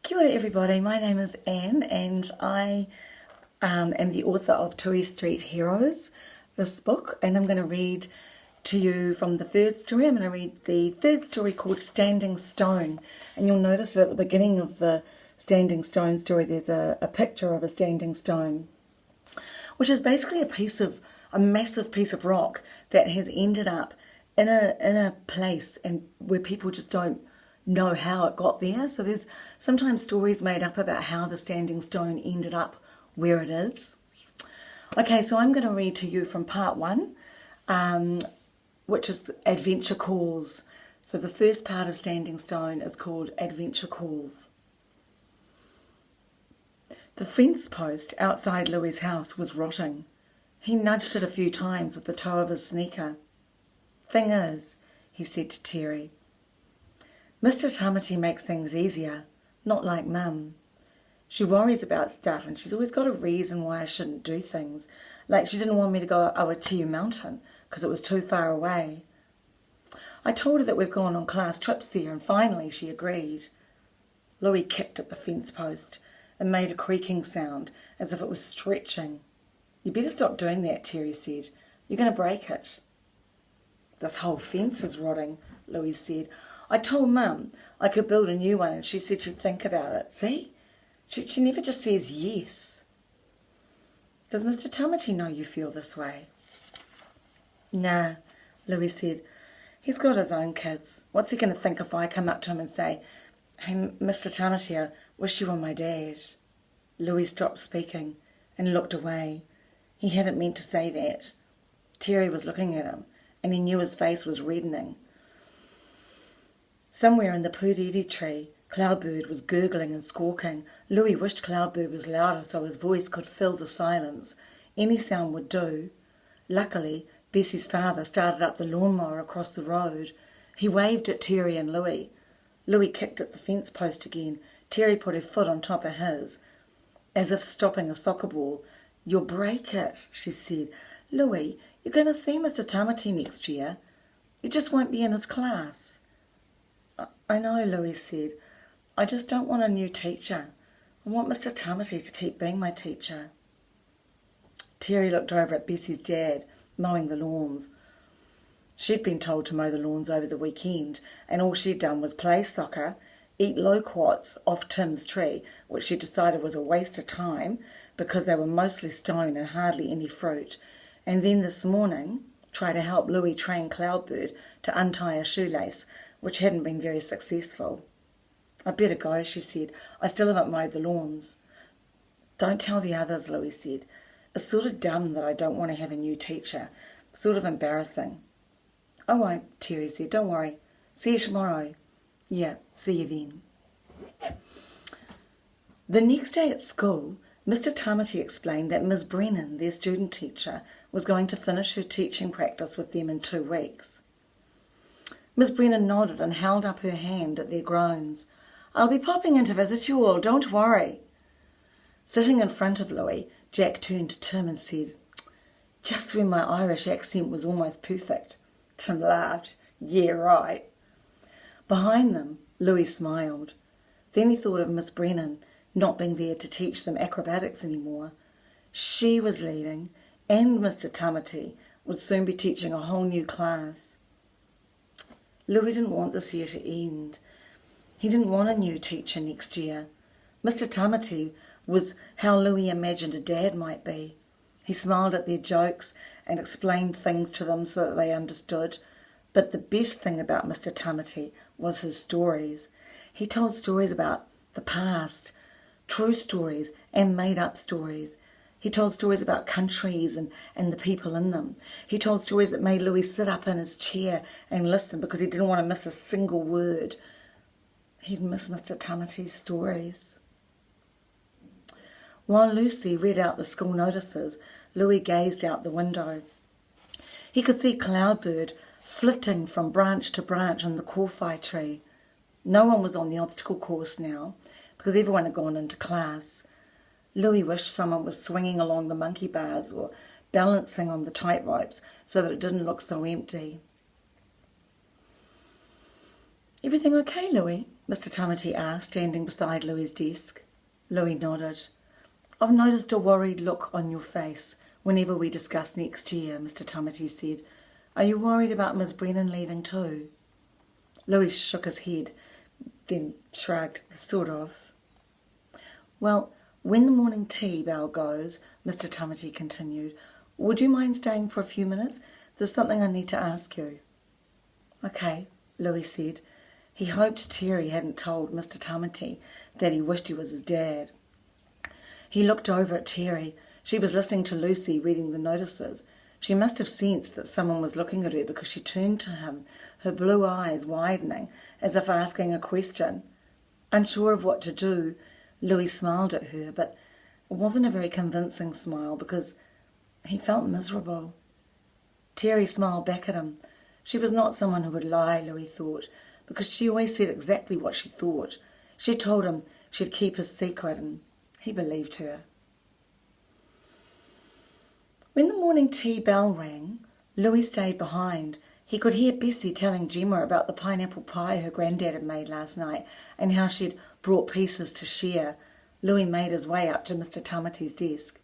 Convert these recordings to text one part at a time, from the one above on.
Kia ora everybody, my name is Anne and I am the author of Tui Street Heroes, this book, and I'm going to read to you from the third story. I'm going to read the third story called Standing Stone, and you'll notice that at the beginning of the Standing Stone story there's a picture of a standing stone, which is basically a massive piece of rock that has ended up in a place and where people just don't know how it got there. So there's sometimes stories made up about how the standing stone ended up where it is. Okay, so I'm going to read to you from part one, which is Adventure Calls. So the first part of Standing Stone is called Adventure Calls. The fence post outside Louis's house was rotting. He nudged it a few times with the toe of his sneaker. "Thing is," he said to Terry, "Mr. Tamati makes things easier, not like Mum. She worries about stuff and she's always got a reason why I shouldn't do things. Like she didn't want me to go up Awatiyu Mountain because it was too far away. I told her that we've gone on class trips there and finally she agreed." Louis kicked at the fence post and made a creaking sound as if it was stretching. "You better stop doing that," Terry said. "You're going to break it." "This whole fence is rotting," Louis said. "I told Mum I could build a new one and she said she'd think about it. See? She never just says yes." "Does Mr. Tamati know you feel this way?" "Nah," Louis said. "He's got his own kids. What's he going to think if I come up to him and say, 'Hey, Mr. Tamati, I wish you were my dad'?" Louis stopped speaking and looked away. He hadn't meant to say that. Terry was looking at him and he knew his face was reddening. Somewhere in the puriri tree, Cloudbird was gurgling and squawking. Louis wished Cloudbird was louder so his voice could fill the silence. Any sound would do. Luckily, Bessie's father started up the lawnmower across the road. He waved at Terry and Louis. Louis kicked at the fence post again. Terry put her foot on top of his, as if stopping a soccer ball. "You'll break it," she said. "Louis, you're going to see Mr. Tamati next year. You just won't be in his class." "I know," Louis said. "I just don't want a new teacher. I want Mr. Tamati to keep being my teacher." Terry looked over at Bessie's dad, mowing the lawns. She'd been told to mow the lawns over the weekend, and all she'd done was play soccer, eat loquats off Tim's tree, which she decided was a waste of time because they were mostly stone and hardly any fruit, and then this morning try to help Louis train Cloudbird to untie a shoelace, which hadn't been very successful. "I'd better go," she said. "I still haven't mowed the lawns." "Don't tell the others," Louis said. "It's sort of dumb that I don't want to have a new teacher. Sort of embarrassing." "I won't," Terry said. "Don't worry. See you tomorrow." "Yeah, see you then." The next day at school, Mr. Tamati explained that Ms. Brennan, their student teacher, was going to finish her teaching practice with them in 2 weeks. Ms. Brennan nodded and held up her hand at their groans. "I'll be popping in to visit you all, don't worry." Sitting in front of Louis, Jack turned to Tim and said, "Just when my Irish accent was almost perfect." Tim laughed. "Yeah, right." Behind them, Louis smiled. Then he thought of Miss Brennan not being there to teach them acrobatics anymore. She was leaving, and Mr. Tamati would soon be teaching a whole new class. Louis didn't want this year to end. He didn't want a new teacher next year. Mr. Tamati was how Louis imagined a dad might be. He smiled at their jokes and explained things to them so that they understood. But the best thing about Mr. Tamati was his stories. He told stories about the past, true stories and made-up stories. He told stories about countries and the people in them. He told stories that made Louis sit up in his chair and listen because he didn't want to miss a single word. He'd miss Mr. Tamati's stories. While Lucy read out the school notices, Louis gazed out the window. He could see Cloudbird flitting from branch to branch on the kowhai tree. No one was on the obstacle course now because everyone had gone into class. Louis wished someone was swinging along the monkey bars or balancing on the tight ropes so that it didn't look so empty. Everything okay, Louis? Mr. Tamati asked, standing beside Louis's desk. Louis nodded. I've noticed a worried look on your face whenever we discuss next year, Mr. Tamati said. Are you worried about Miss Brennan leaving too? Louis shook his head, then shrugged, sort of. Well, when the morning tea bell goes, Mr. Tamati continued, would you mind staying for a few minutes? There's something I need to ask you. Okay, Louis said. He hoped Terry hadn't told Mr. Tamati that he wished he was his dad. He looked over at Terry. She was listening to Lucy reading the notices. She must have sensed that someone was looking at her because she turned to him, her blue eyes widening, as if asking a question. Unsure of what to do, Louis smiled at her, but it wasn't a very convincing smile because he felt miserable. Terry smiled back at him. She was not someone who would lie, Louis thought, because she always said exactly what she thought. She told him she'd keep his secret, and he believed her. When the morning tea bell rang, Louis stayed behind. He could hear Bessie telling Gemma about the pineapple pie her granddad had made last night and how she'd brought pieces to share. Louis made his way up to Mr. Tamati's desk.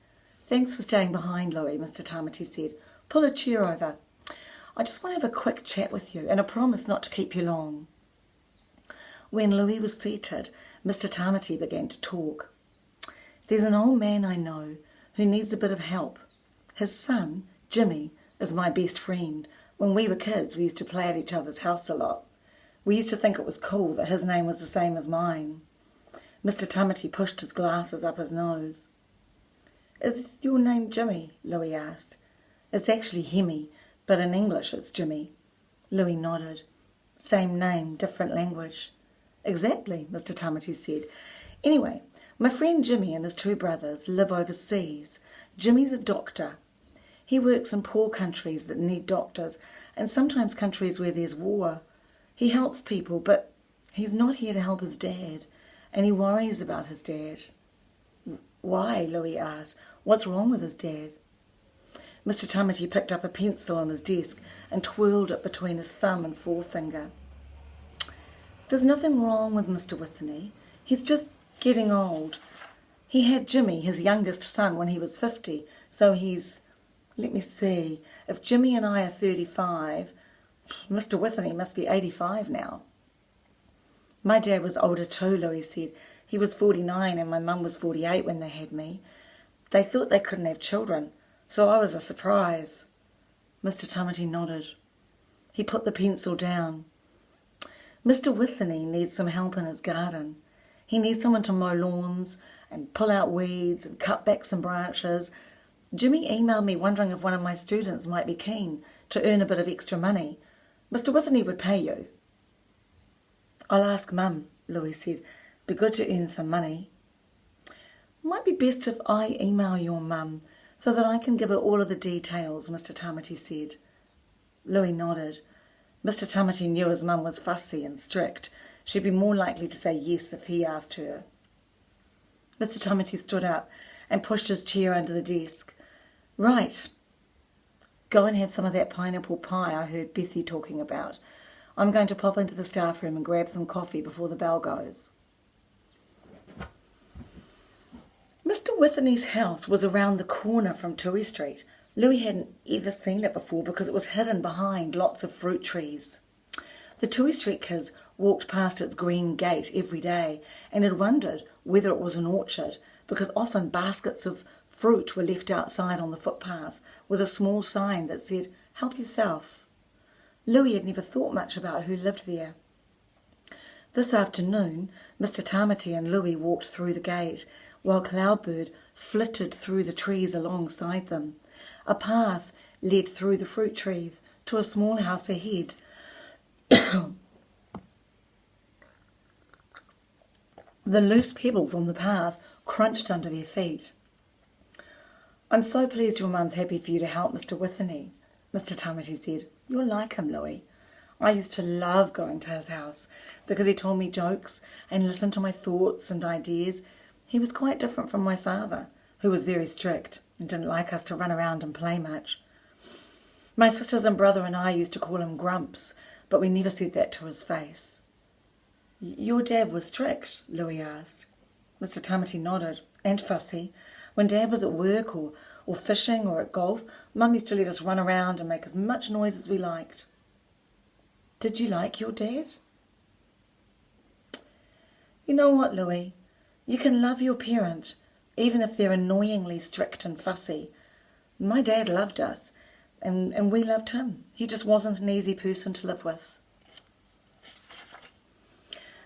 Thanks for staying behind, Louis, Mr. Tamati said. Pull a chair over. I just want to have a quick chat with you, and I promise not to keep you long. When Louis was seated, Mr. Tamati began to talk. There's an old man I know who needs a bit of help. His son, Jimmy, is my best friend. When we were kids, we used to play at each other's house a lot. We used to think it was cool that his name was the same as mine. Mr. Tamati pushed his glasses up his nose. Is your name Jimmy? Louis asked. It's actually Hemi, but in English it's Jimmy. Louis nodded. Same name, different language. Exactly, Mr. Tamati said. Anyway, my friend Jimmy and his two brothers live overseas. Jimmy's a doctor. He works in poor countries that need doctors, and sometimes countries where there's war. He helps people, but he's not here to help his dad, and he worries about his dad. Why? Louis asked. What's wrong with his dad? Mr. Tamati picked up a pencil on his desk and twirled it between his thumb and forefinger. There's nothing wrong with Mr. Witheny. He's just getting old. He had Jimmy, his youngest son, when he was 50, so he's... Let me see. If Jimmy and I are 35, Mr. Witheny must be 85 now. My dad was older too, Louis said. He was 49 and my mum was 48 when they had me. They thought they couldn't have children, so I was a surprise. Mr. Tamati nodded. He put the pencil down. Mr. Witheny needs some help in his garden. He needs someone to mow lawns and pull out weeds and cut back some branches. Jimmy emailed me wondering if one of my students might be keen to earn a bit of extra money. Mr. Witheny would pay you. I'll ask Mum, Louis said. Be good to earn some money. Might be best if I email your Mum so that I can give her all of the details, Mr. Tamati said. Louis nodded. Mr. Tamati knew his mum was fussy and strict. She'd be more likely to say yes if he asked her. Mr. Tamati stood up and pushed his chair under the desk. Right. Go and have some of that pineapple pie I heard Bessie talking about. I'm going to pop into the staff room and grab some coffee before the bell goes. Mr. Witheny's house was around the corner from Tui Street. Louis hadn't ever seen it before because it was hidden behind lots of fruit trees. The Tui Street kids walked past its green gate every day and had wondered whether it was an orchard because often baskets of fruit were left outside on the footpath with a small sign that said, "Help yourself." Louis had never thought much about who lived there. This afternoon, Mr. Tamati and Louis walked through the gate while Cloudbird flitted through the trees alongside them. A path led through the fruit trees to a small house ahead. The loose pebbles on the path crunched under their feet. I'm so pleased your mum's happy for you to help Mr. Witheny, Mr. Tamati said. You'll like him, Louis. I used to love going to his house because he told me jokes and listened to my thoughts and ideas. He was quite different from my father, who was very strict and didn't like us to run around and play much. My sisters and brother and I used to call him Grumps, but we never said that to his face. Your dad was strict? Louis asked. Mr. Tamati nodded, and fussy. When Dad was at work or fishing or at golf, Mum used to let us run around and make as much noise as we liked. Did you like your dad? You know what, Louis? You can love your parent, even if they're annoyingly strict and fussy. My dad loved us, and we loved him. He just wasn't an easy person to live with.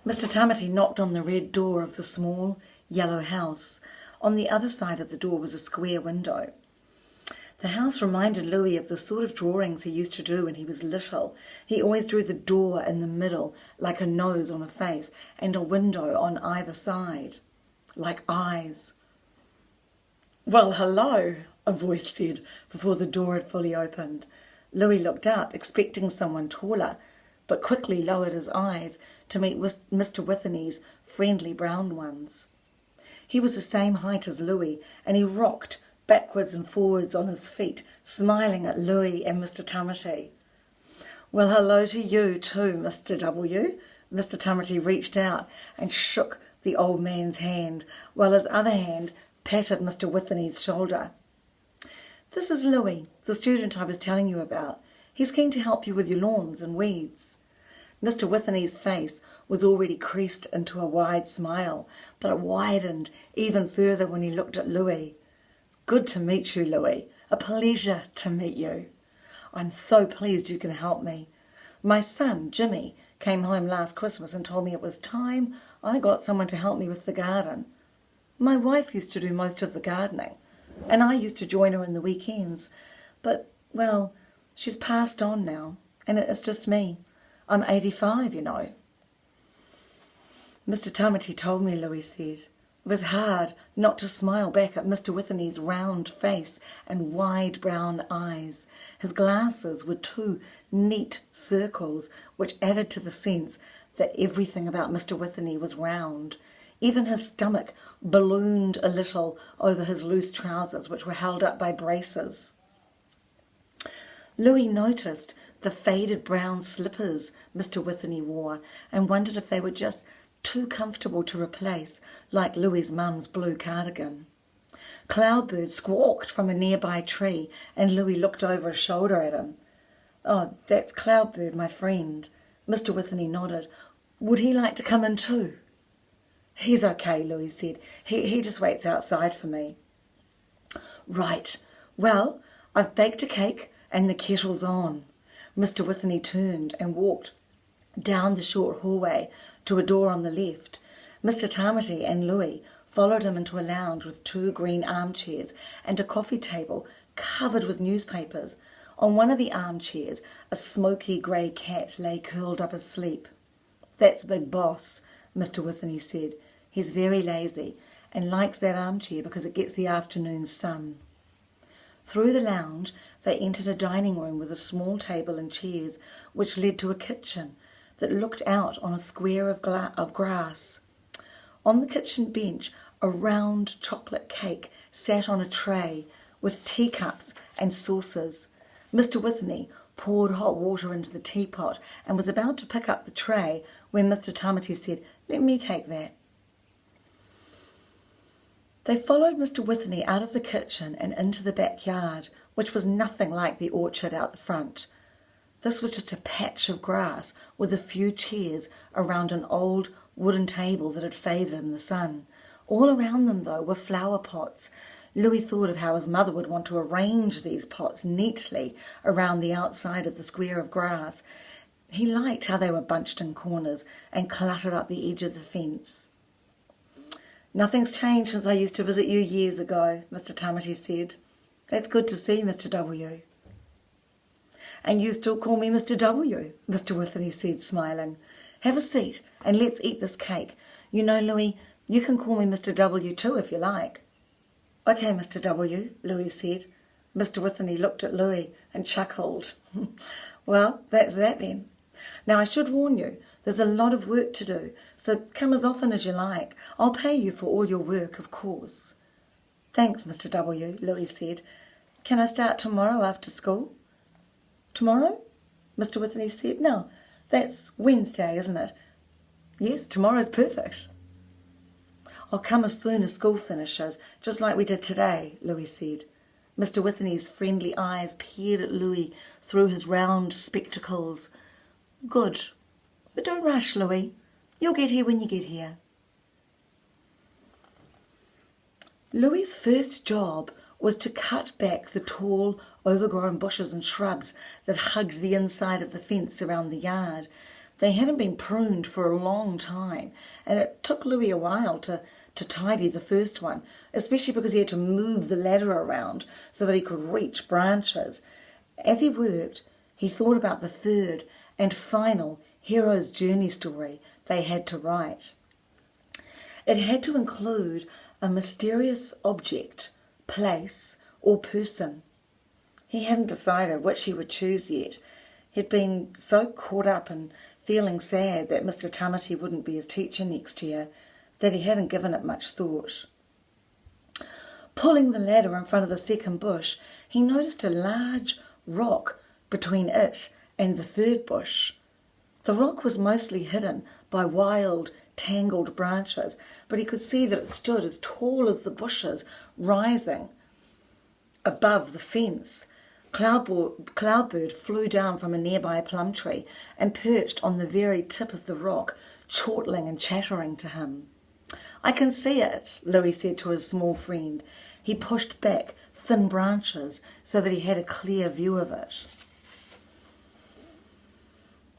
Mr. Tamati knocked on the red door of the small, yellow house. On the other side of the door was a square window. The house reminded Louis of the sort of drawings he used to do when he was little. He always drew the door in the middle, like a nose on a face, and a window on either side, like eyes. "Well, hello," a voice said before the door had fully opened. Louis looked up, expecting someone taller, but quickly lowered his eyes to meet Mr. Withany's friendly brown ones. He was the same height as Louis, and he rocked backwards and forwards on his feet, smiling at Louis and Mr. Tamati. "Well, hello to you too, Mr. W." Mr. Tamati reached out and shook the old man's hand, while his other hand patted Mr. Withany's shoulder. "This is Louis, the student I was telling you about. He's keen to help you with your lawns and weeds." Mr. Withany's face was already creased into a wide smile, but it widened even further when he looked at Louis. "Good to meet you, Louis. A pleasure to meet you. I'm so pleased you can help me. My son, Jimmy, came home last Christmas and told me it was time I got someone to help me with the garden. My wife used to do most of the gardening, and I used to join her in the weekends. But, well, she's passed on now, and it's just me. I'm 85, you know." "Mr. Tamati told me," Louis said. It was hard not to smile back at Mr. Withany's round face and wide brown eyes. His glasses were two neat circles which added to the sense that everything about Mr. Withany was round. Even his stomach ballooned a little over his loose trousers, which were held up by braces. Louis noticed the faded brown slippers Mr. Withany wore and wondered if they were just too comfortable to replace, like Louis's mum's blue cardigan. Cloudbird squawked from a nearby tree, and Louis looked over his shoulder at him. "Oh, that's Cloudbird, my friend." Mr. Withany nodded. "Would he like to come in too?" "He's okay," Louis said. He just waits outside for me." "Right. Well, I've baked a cake and the kettle's on." Mr. Withany turned and walked down the short hallway to a door on the left. Mr. Tamati and Louis followed him into a lounge with two green armchairs and a coffee table covered with newspapers. On one of the armchairs, a smoky grey cat lay curled up asleep. "That's Big Boss," Mr. Withany said. "He's very lazy and likes that armchair because it gets the afternoon sun." Through the lounge, they entered a dining room with a small table and chairs, which led to a kitchen that looked out on a square of grass. On the kitchen bench, a round chocolate cake sat on a tray with teacups and saucers. Mr. Withany poured hot water into the teapot and was about to pick up the tray when Mr. Tamati said, "Let me take that." They followed Mr. Withany out of the kitchen and into the backyard, which was nothing like the orchard out the front. This was just a patch of grass with a few chairs around an old wooden table that had faded in the sun. All around them, though, were flower pots. Louis thought of how his mother would want to arrange these pots neatly around the outside of the square of grass. He liked how they were bunched in corners and cluttered up the edge of the fence. "Nothing's changed since I used to visit you years ago," Mr. Tamati said. "That's good to see, Mr. W." "And you still call me Mr. W," Mr. Withany said, smiling. "Have a seat and let's eat this cake. You know, Louis, you can call me Mr. W too if you like." "Okay, Mr. W," Louis said. Mr. Withany looked at Louis and chuckled. "Well, that's that then. Now, I should warn you, there's a lot of work to do, so come as often as you like. I'll pay you for all your work, of course." "Thanks, Mr. W," Louis said. "Can I start tomorrow after school?" "Tomorrow?" Mr. Withany said. "No, that's Wednesday, isn't it?" Yes, tomorrow's perfect. I'll come as soon as school finishes, just like we did today, Louis said. Mr. Withany's friendly eyes peered at Louis through his round spectacles. Good. But don't rush, Louis. You'll get here when you get here. Louis's first job was to cut back the tall, overgrown bushes and shrubs that hugged the inside of the fence around the yard. They hadn't been pruned for a long time, and it took Louis a while to tidy the first one, especially because he had to move the ladder around so that he could reach branches. As he worked, he thought about the third and final hero's journey story they had to write. It had to include a mysterious object, place, or person. He hadn't decided which he would choose yet. He'd been so caught up in feeling sad that Mr. Tamati wouldn't be his teacher next year that he hadn't given it much thought. Pulling the ladder in front of the second bush, he noticed a large rock between it and the third bush. The rock was mostly hidden by wild, tangled branches, but he could see that it stood as tall as the bushes, rising above the fence. Cloudbird flew down from a nearby plum tree and perched on the very tip of the rock, chortling and chattering to him. I can see it, Louis said to his small friend. He pushed back thin branches so that he had a clear view of it.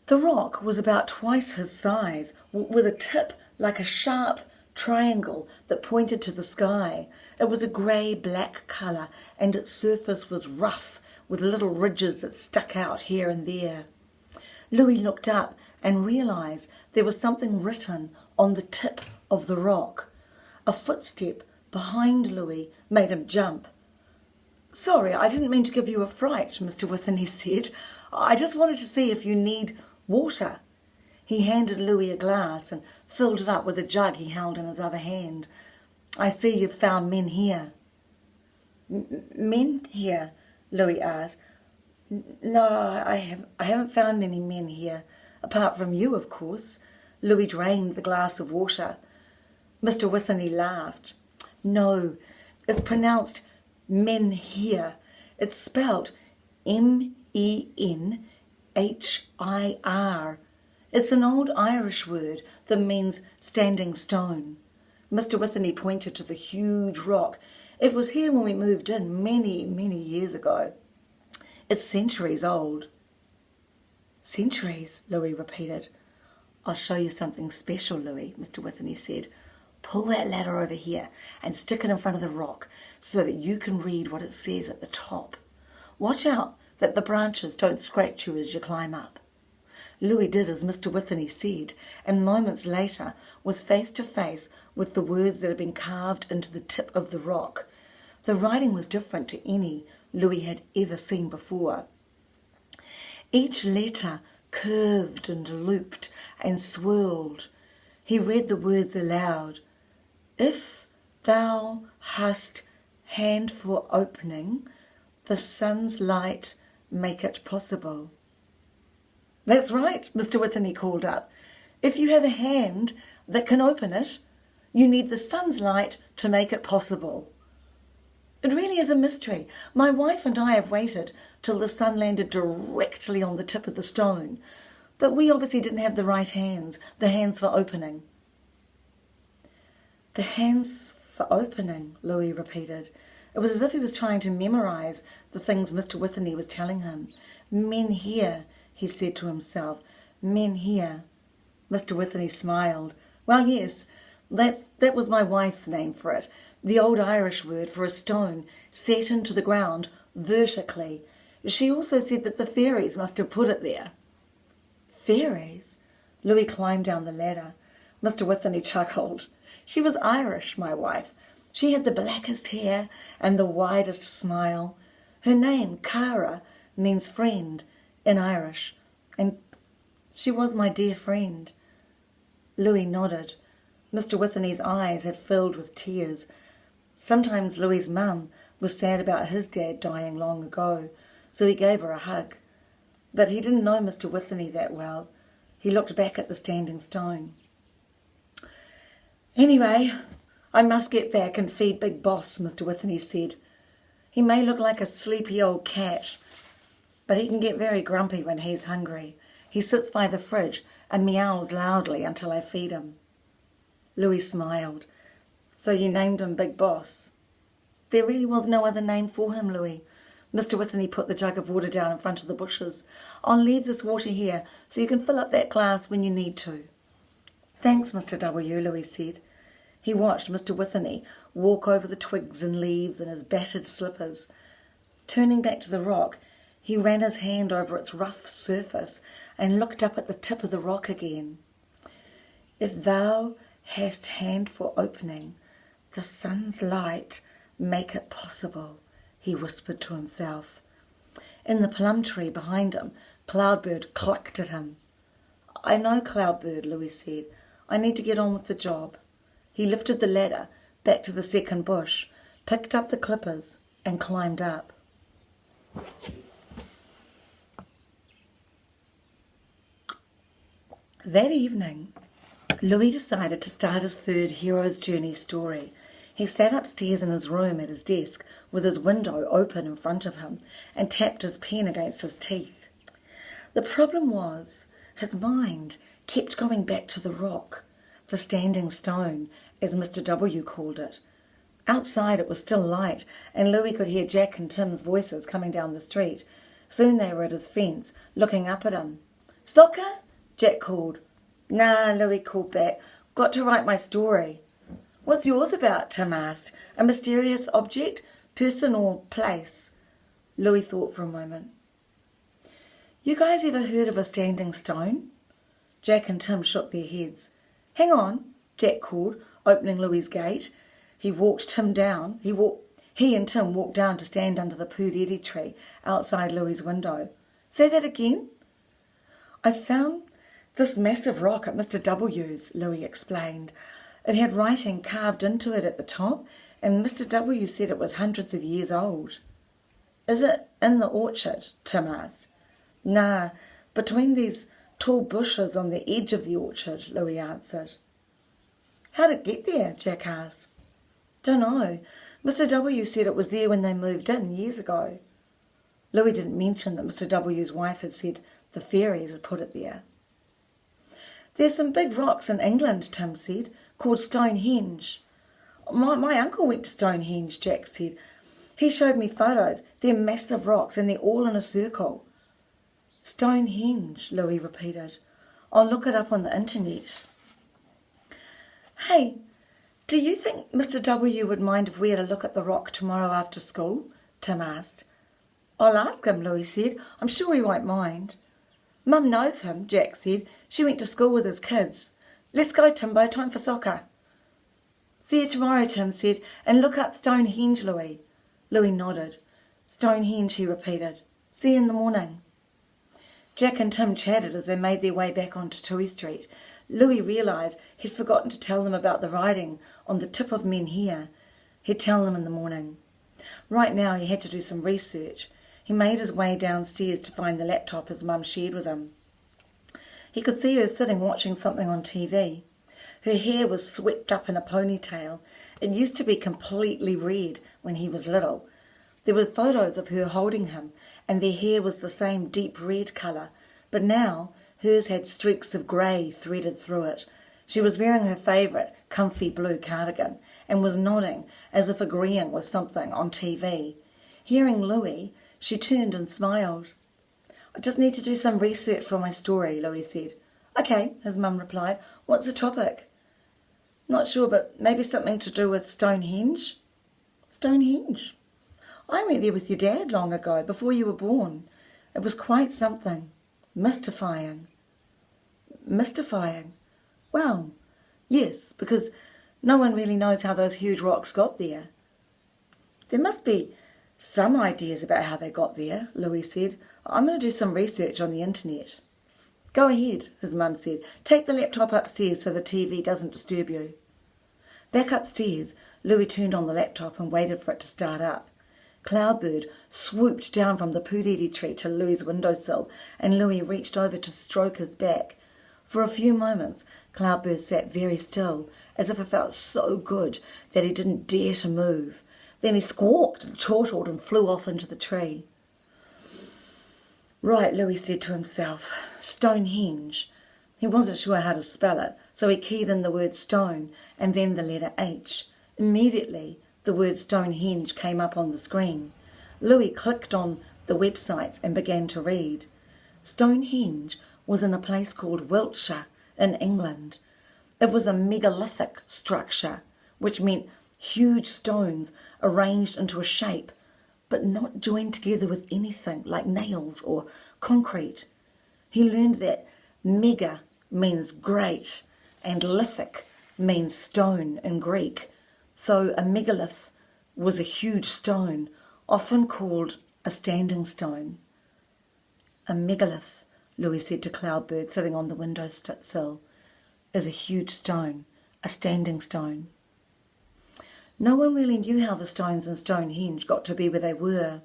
The rock was about twice his size, with a tip like a sharp triangle that pointed to the sky. It was a grey-black colour, and its surface was rough, with little ridges that stuck out here and there. Louis looked up and realised there was something written on the tip of the rock. A footstep behind Louis made him jump. "Sorry, I didn't mean to give you a fright," Mr. Withany said. "I just wanted to see if you need water." He handed Louis a glass and filled it up with a jug he held in his other hand. "I see you've found men here." "Men here?" Louis asked. "No, I haven't found any men here, apart from you, of course." Louis drained the glass of water. Mr. Withany laughed. "No, it's pronounced men here. It's spelt MENHIR. It's an old Irish word that means standing stone." Mr. Withany pointed to the huge rock. "It was here when we moved in many, many years ago. It's centuries old." "Centuries," Louis repeated. "I'll show you something special, Louis," Mr. Withany said. "Pull that ladder over here and stick it in front of the rock so that you can read what it says at the top. Watch out that the branches don't scratch you as you climb up." Louis did as Mr. Withany said, and moments later was face to face with the words that had been carved into the tip of the rock. The writing was different to any Louis had ever seen before. Each letter curved and looped and swirled. He read the words aloud. "If thou hast hand for opening, the sun's light make it possible." "That's right," Mr. Withany called up. "If you have a hand that can open it, you need the sun's light to make it possible." It really is a mystery. My wife and I have waited till the sun landed directly on the tip of the stone, but we obviously didn't have the right hands, the hands for opening. "The hands for opening," Louis repeated. It was as if he was trying to memorize the things Mr. Withany was telling him. "Men here," he said to himself. "Men here." Mr. Withany smiled. "Well, yes, that was my wife's name for it, the old Irish word for a stone set into the ground vertically. She also said that the fairies must have put it there." "Fairies?" Louis climbed down the ladder. Mr. Withany chuckled. "She was Irish, my wife. She had the blackest hair and the widest smile. Her name, Cara, means friend in Irish, and she was my dear friend." Louis nodded. Mr. Withany's eyes had filled with tears. Sometimes Louis's mum was sad about his dad dying long ago, so he gave her a hug. But he didn't know Mr. Withany that well. He looked back at the standing stone. Anyway, I must get back and feed Big Boss, Mr. Whitney said. He may look like a sleepy old cat, but he can get very grumpy when he's hungry. He sits by the fridge and meows loudly until I feed him. Louis smiled. So you named him Big Boss? There really was no other name for him, Louis. Mr. Whitney put the jug of water down in front of the bushes. I'll leave this water here so you can fill up that glass when you need to. Thanks, Mr. W, Louis said. He watched Mr. Whitney walk over the twigs and leaves in his battered slippers. Turning back to the rock, he ran his hand over its rough surface and looked up at the tip of the rock again. If thou hast hand for opening, the sun's light make it possible, he whispered to himself. In the plum tree behind him, Cloudbird clucked at him. I know, Cloudbird, Louis said. I need to get on with the job. He lifted the ladder back to the second bush, picked up the clippers and climbed up. That evening, Louis decided to start his third hero's journey story. He sat upstairs in his room at his desk with his window open in front of him and tapped his pen against his teeth. The problem was his mind kept going back to the rock, the standing stone, as Mr. W called it. Outside it was still light, and Louis could hear Jack and Tim's voices coming down the street. Soon they were at his fence, looking up at him. Soccer? Jack called. Nah, Louis called back. Got to write my story. What's yours about? Tim asked. A mysterious object, person or place? Louis thought for a moment. You guys ever heard of a standing stone? Jack and Tim shook their heads. Hang on, Jack called, opening Louis's gate. He and Tim walked down to stand under the puriri tree outside Louis's window. Say that again? I found this massive rock at Mr. W's, Louis explained. It had writing carved into it at the top, and Mr. W said it was hundreds of years old. Is it in the orchard? Tim asked. Nah, between these tall bushes on the edge of the orchard, Louis answered. How'd it get there? Jack asked. Dunno. Mr. W said it was there when they moved in years ago. Louis didn't mention that Mr. W's wife had said the fairies had put it there. There's some big rocks in England, Tim said, called Stonehenge. My uncle went to Stonehenge, Jack said. He showed me photos. They're massive rocks and they're all in a circle. Stonehenge, Louis repeated. I'll look it up on the internet. Hey, do you think Mr. W would mind if we had a look at the rock tomorrow after school? Tim asked. I'll ask him, Louis said. I'm sure he won't mind. Mum knows him, Jack said. She went to school with his kids. Let's go, Timbo. Time for soccer. See you tomorrow, Tim said, and look up Stonehenge, Louis. Louis nodded. Stonehenge, he repeated. See you in the morning. Jack and Tim chatted as they made their way back onto Tui Street. Louis realised he'd forgotten to tell them about the writing on the tip of Menhir. He'd tell them in the morning. Right now he had to do some research. He made his way downstairs to find the laptop his mum shared with him. He could see her sitting watching something on TV. Her hair was swept up in a ponytail. It used to be completely red when he was little. There were photos of her holding him, and their hair was the same deep red colour, but now hers had streaks of grey threaded through it. She was wearing her favourite comfy blue cardigan and was nodding as if agreeing with something on TV. Hearing Louis, she turned and smiled. I just need to do some research for my story, Louis said. Okay, his mum replied. What's the topic? Not sure, but maybe something to do with Stonehenge? Stonehenge? I went there with your dad long ago, before you were born. It was quite something. Mystifying. Mystifying? Well, yes, because no one really knows how those huge rocks got there. There must be some ideas about how they got there, Louis said. I'm going to do some research on the internet. Go ahead, his mum said. Take the laptop upstairs so the TV doesn't disturb you. Back upstairs, Louis turned on the laptop and waited for it to start up. Cloudbird swooped down from the puriri tree to Louis's windowsill, and Louis reached over to stroke his back. For a few moments, Cloudbird sat very still, as if it felt so good that he didn't dare to move. Then he squawked and chortled and flew off into the tree. Right, Louis said to himself, Stonehenge. He wasn't sure how to spell it, so he keyed in the word stone and then the letter H. Immediately, the word Stonehenge came up on the screen. Louis clicked on the websites and began to read. Stonehenge was in a place called Wiltshire in England. It was a megalithic structure, which meant huge stones arranged into a shape, but not joined together with anything like nails or concrete. He learned that mega means great and lithic means stone in Greek. So a megalith was a huge stone, often called a standing stone. A megalith, Louis said to Cloudbird sitting on the window sill, is a huge stone, a standing stone. No one really knew how the stones in Stonehenge got to be where they were.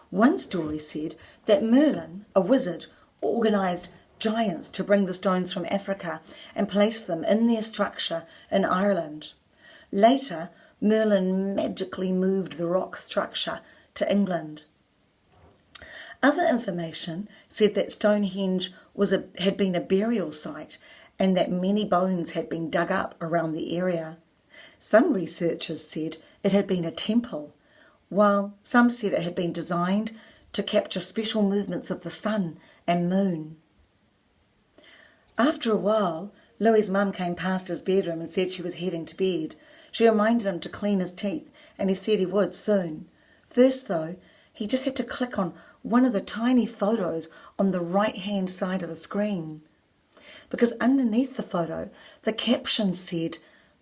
One story said that Merlin, a wizard, organised giants to bring the stones from Africa and place them in their structure in Ireland. Later, Merlin magically moved the rock structure to England. Other information said that Stonehenge had been a burial site and that many bones had been dug up around the area. Some researchers said it had been a temple, while some said it had been designed to capture special movements of the sun and moon. After a while, Louis's mum came past his bedroom and said she was heading to bed. She reminded him to clean his teeth, and he said he would soon. First, though, he just had to click on one of the tiny photos on the right-hand side of the screen. Because underneath the photo, the caption said,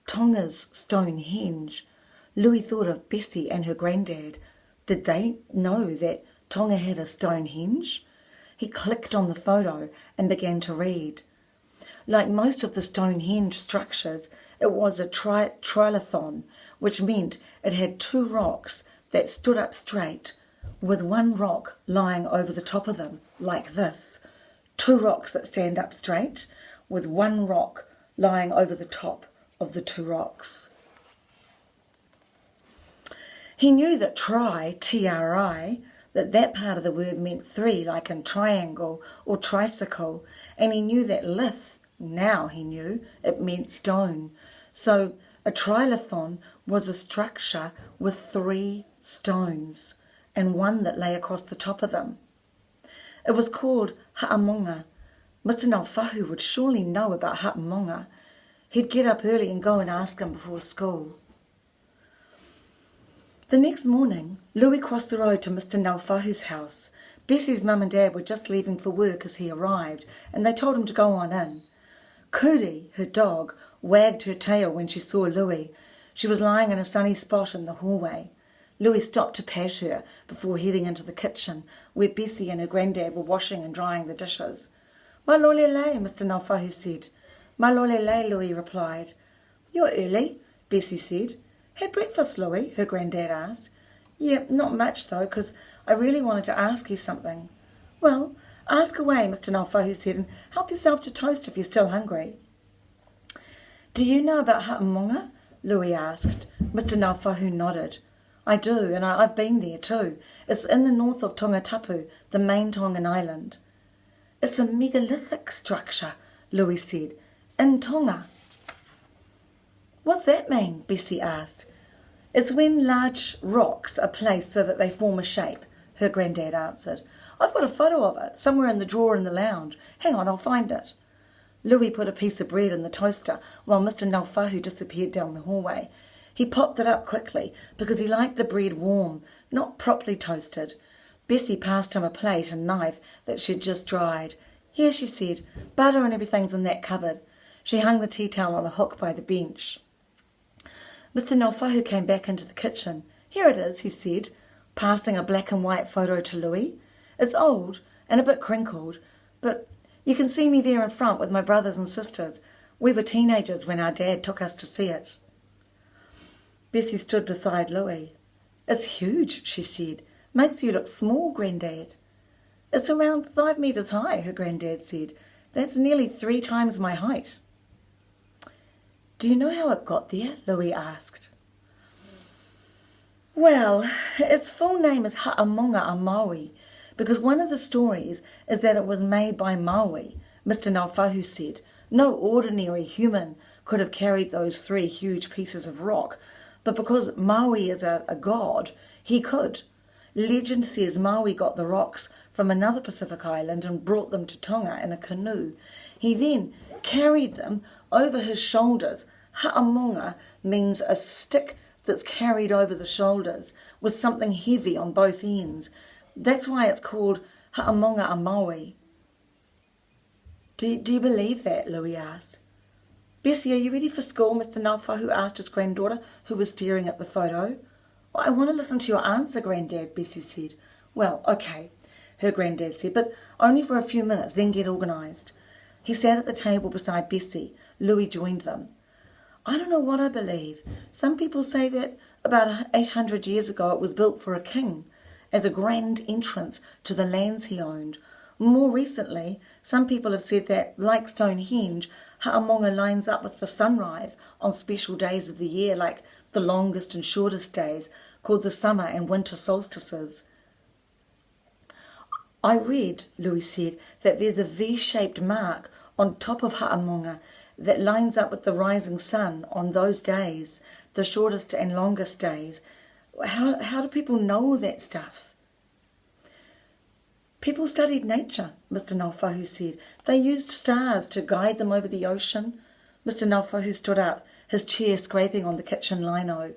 Tonga's Stonehenge. Louis thought of Bessie and her granddad. Did they know that Tonga had a Stonehenge? He clicked on the photo and began to read. Like most of the Stonehenge structures, it was a trilithon, which meant it had two rocks that stood up straight, with one rock lying over the top of them, like this. Two rocks that stand up straight, with one rock lying over the top of the two rocks. He knew that T-R-I, that part of the word meant three, like in triangle or tricycle, and he knew that lith, now he knew, it meant stone. So a trilithon was a structure with three stones and one that lay across the top of them. It was called Ha'amonga. Mr. Ngāwhāhu would surely know about Ha'amonga. He'd get up early and go and ask him before school. The next morning, Louis crossed the road to Mr. Ngāwhāhu's house. Bessie's mum and dad were just leaving for work as he arrived, and they told him to go on in. Kuri, her dog, wagged her tail when she saw Louis. She was lying in a sunny spot in the hallway. Louis stopped to pat her before heading into the kitchen, where Bessie and her granddad were washing and drying the dishes. Malolele, Mr. Ngāwhāhu said. Malolele, Louis replied. You're early, Bessie said. Had breakfast, Louis? Her granddad asked. Yeah, not much though, because I really wanted to ask you something. Well, ask away, Mr. Ngāwhāhu said, and help yourself to toast if you're still hungry. Do you know about Ha'amonga? Louis asked. Mr. Ngāwhāhu nodded. I do, and I've been there too. It's in the north of Tongatapu, the main Tongan island. It's a megalithic structure, Louis said, in Tonga. What's that mean? Bessie asked. It's when large rocks are placed so that they form a shape, her granddad answered. I've got a photo of it, somewhere in the drawer in the lounge. Hang on, I'll find it. Louis put a piece of bread in the toaster while Mr. Ngāwhāhu disappeared down the hallway. He popped it up quickly because he liked the bread warm, not properly toasted. Bessie passed him a plate and knife that she'd just dried. Here, she said, butter and everything's in that cupboard. She hung the tea towel on a hook by the bench. Mr. Ngāwhāhu came back into the kitchen. Here it is, he said, passing a black and white photo to Louis. It's old and a bit crinkled, but you can see me there in front with my brothers and sisters. We were teenagers when our dad took us to see it. Bessie stood beside Louis. It's huge, she said. Makes you look small, Granddad. It's around 5 metres high, her granddad said. That's nearly 3 times my height. Do you know how it got there? Louis asked. Well, its full name is Ha'amonga a Maui, because one of the stories is that it was made by Maui, Mr. Ngāwhāhu said. No ordinary human could have carried those 3 huge pieces of rock, but because Maui is a god, he could. Legend says Maui got the rocks from another Pacific island and brought them to Tonga in a canoe. He then carried them over his shoulders. Ha'amonga means a stick that's carried over the shoulders with something heavy on both ends. That's why it's called Ha'amonga a Maui. Do you believe that? Louis asked. Bessie, are you ready for school? Mr. Ngāwhāhu asked his granddaughter, who was staring at the photo. Well, I want to listen to your answer, Granddad, Bessie said. Well, okay, her granddad said, but only for a few minutes, then get organised. He sat at the table beside Bessie. Louis joined them. I don't know what I believe. Some people say that about 800 years ago it was built for a king, as a grand entrance to the lands he owned. More recently, some people have said that, like Stonehenge, Ha'amonga lines up with the sunrise on special days of the year, like the longest and shortest days, called the summer and winter solstices. I read, Louis said, that there's a V-shaped mark on top of Ha'amonga that lines up with the rising sun on those days, the shortest and longest days. How do people know that stuff? People studied nature, Mr. Ngāwhāhu said. They used stars to guide them over the ocean. Mr. Ngāwhāhu stood up, his chair scraping on the kitchen lino.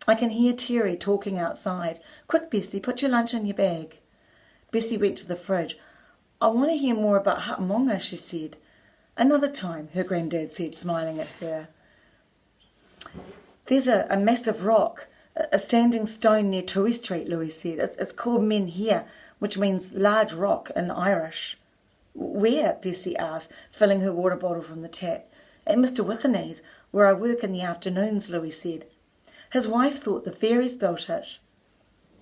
I can hear Terry talking outside. Quick, Bessie, put your lunch in your bag. Bessie went to the fridge. I want to hear more about Ha'amonga, she said. Another time, her granddad said, smiling at her. There's a massive rock, a standing stone near Tui Street, Louis said. It's called Menhir, which means large rock in Irish. Where? Bessie asked, filling her water bottle from the tap. At Mr. Withernee's, where I work in the afternoons, Louis said. His wife thought the fairies built it.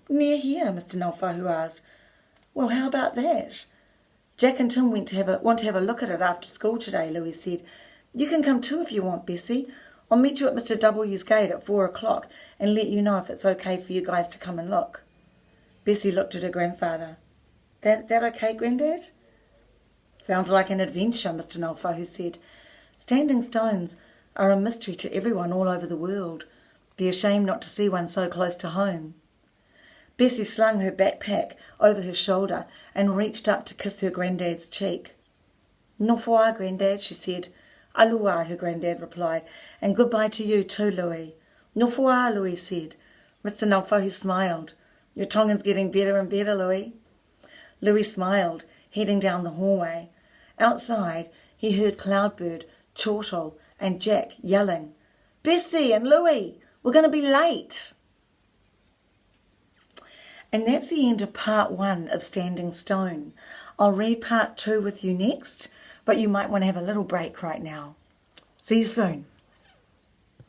Near here, Mr. Ngāwhāhu asked. Well, how about that? Jack and Tim want to have a look at it after school today, Louis said. You can come too if you want, Bessie. I'll meet you at Mr. W's gate at 4 o'clock and let you know if it's okay for you guys to come and look. Bessie looked at her grandfather. That okay, Granddad? Sounds like an adventure, Mr. Ngāwhāhu said. Standing stones are a mystery to everyone all over the world. Be ashamed not to see one so close to home. Bessie slung her backpack over her shoulder and reached up to kiss her granddad's cheek. Nofua, Granddad, she said. Alua, her granddad replied, and goodbye to you too, Louis. Nofua, Louis said. Mr. Ngāwhāhu smiled. Your Tongan's getting better and better, Louis. Louis smiled, heading down the hallway. Outside, he heard Cloudbird, Chortle, and Jack yelling, Bessie and Louis, we're going to be late. And that's the end of part 1 of Standing Stone. I'll read part 2 with you next, but you might want to have a little break right now. See you soon.